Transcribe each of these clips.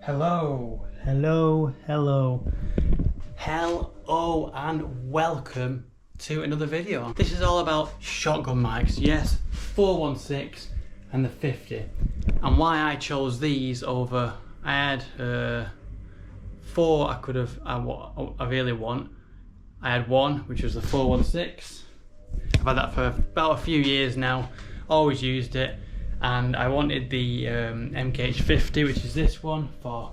Hello, and welcome to another video. This is all about shotgun mics, yes, 416 and the 50. And why I chose these over, I had four I really want. I had one, which was the 416. I've had that for about a few years now, always used it. And I wanted the MKH50, which is this one, for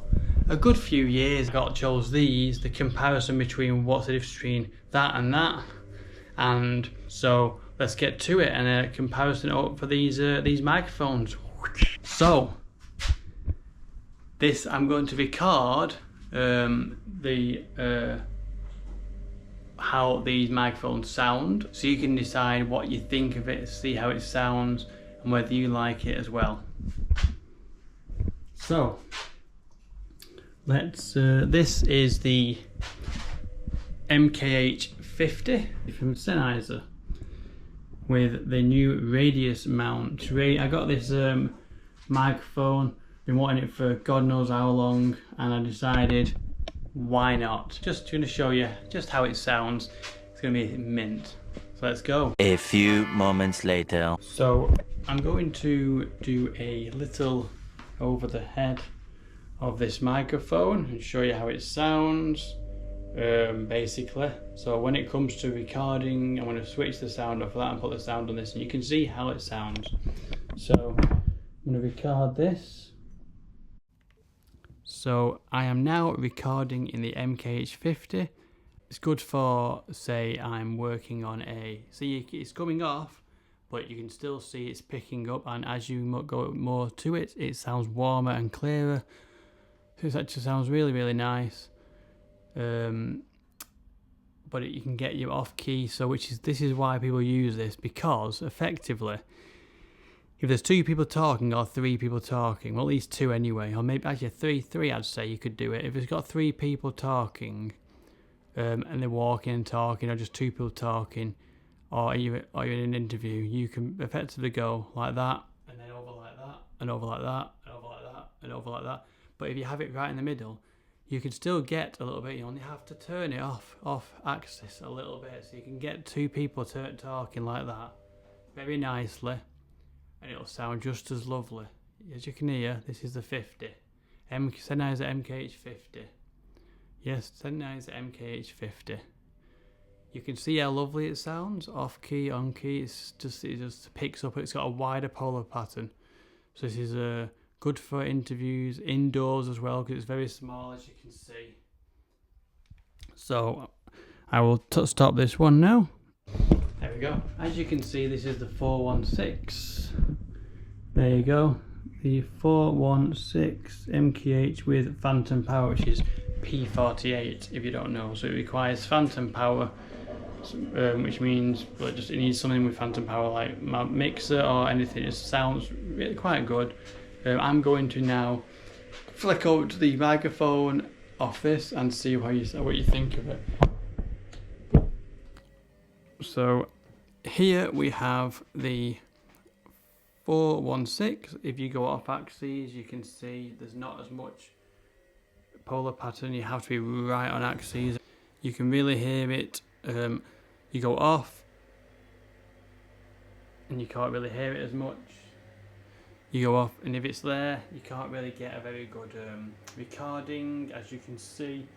a good few years. I chose these, the comparison between what's the difference between that and that. And so let's get to it and a comparison for these microphones. So this, I'm going to record how these microphones sound, so you can decide what you think of it, see how it sounds, and whether you like it as well. So let's this is the MKH50 from Sennheiser with the new radius mount. I got this microphone, been wanting it for God knows how long, and I decided why not. Just going to show you just how it sounds. It's going to be mint. So let's go. A few moments later. So I'm going to do a little over the head of this microphone and show you how it sounds, basically. So when it comes to recording, I'm going to switch the sound off that and put the sound on this, and you can see how it sounds. So I'm going to record this. So I am now recording in the MKH50. It's good for, say, I'm working on it's coming off, but you can still see it's picking up, and as you go more to it, it sounds warmer and clearer. So it actually sounds really, really nice. But you can get you off key, so this is why people use this, because effectively, if there's two people talking or three people talking, well, at least two anyway, or maybe actually three I'd say you could do it. If it's got three people talking, and they're walking and talking, or just two people talking, or you're in an interview, you can effectively go like that, and then over like that, and over like that, and over like that, and over like that. But if you have it right in the middle, you can still get a little bit. You only have to turn it off axis a little bit, so you can get two people talking like that very nicely, and it'll sound just as lovely. As you can hear, this is the 50. Sennheiser MKH50. Yes, Sennheiser MKH50. You can see how lovely it sounds, off key, on key. It just picks up. It's got a wider polar pattern. So this is good for interviews, indoors as well, because it's very small, as you can see. So I will stop this one now. There we go. As you can see, this is the 416. There you go. The 416 MKH with phantom power, which is P48 if you don't know. So it requires phantom power, which means it needs something with phantom power, like my mixer or anything. It sounds really quite good. I'm going to now flick over to the microphone off this and see what you think of it. So here we have the 416. If you go off axes, you can see there's not as much polar pattern. You have to be right on axes. You can really hear it. You go off and you can't really hear it as much. You go off, and if it's there, you can't really get a very good recording, as you can see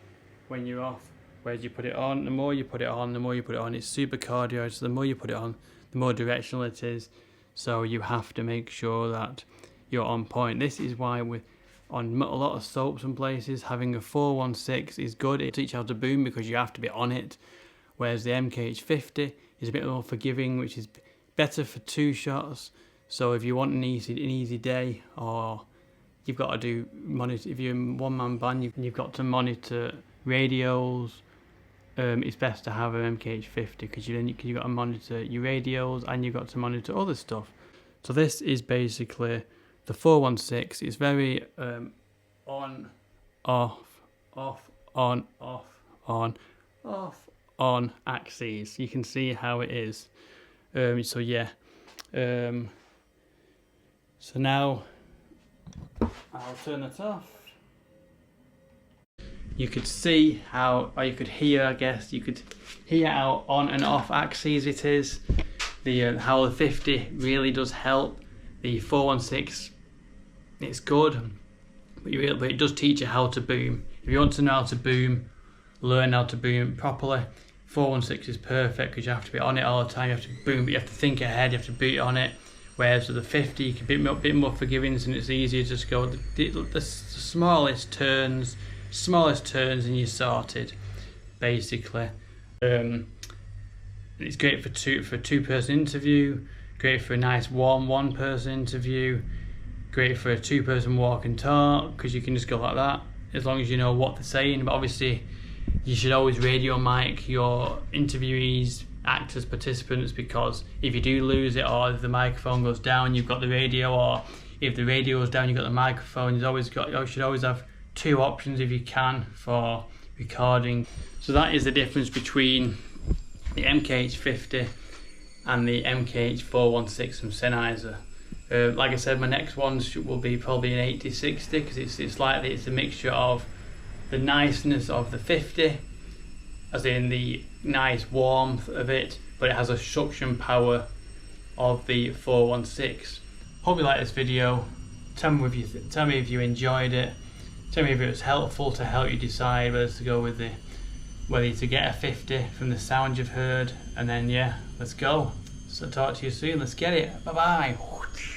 when you're off. Whereas you put it on, the more you put it on, it's super cardioid, so the more you put it on, the more directional it is. So you have to make sure that you're on point. This is why on a lot of soaps and places, having a 416 is good. It teaches you how to boom because you have to be on it. Whereas the MKH50 is a bit more forgiving, which is better for two shots. So if you want an easy day, or you've got to monitor, if you're in one-man band and you've got to monitor radios, it's best to have an MKH50 because you've got to monitor your radios and you've got to monitor other stuff. So this is basically the 416. It's very on, off, on, off, on, off, on axes. You can see how it is. So yeah. So now I'll turn it off. you could see how, or you could hear, I guess, you could hear how on and off axes it is. How the 50 really does help. The 416, it's good, but it does teach you how to boom. If you want to know how to boom, learn how to boom properly, 416 is perfect because you have to be on it all the time. You have to boom, but you have to think ahead, you have to beat on it. Whereas with the 50, you can be a bit more forgiving, and it's easier to just go the smallest turns and you're sorted, basically. It's great for a two-person interview, great for a nice warm one-person interview, great for a two-person walk and talk because you can just go like that as long as you know what they're saying. But obviously, you should always radio mic your interviewees, actors, participants, because if you do lose it or if the microphone goes down, you've got the radio, or if the radio goes down, you've got the microphone. You should always have two options if you can for recording. So that is the difference between the MKH50 and the MKH416 from Sennheiser. Like I said, my next ones will be probably an 8060 because it's a mixture of the niceness of the 50, as in the nice warmth of it, but it has a suction power of the 416. Hope you like this video. Tell me if you enjoyed it. Tell me if it was helpful to help you decide whether to go with whether to get a 50 from the sound you've heard, and then yeah, let's go. So talk to you soon. Let's get it. Bye bye.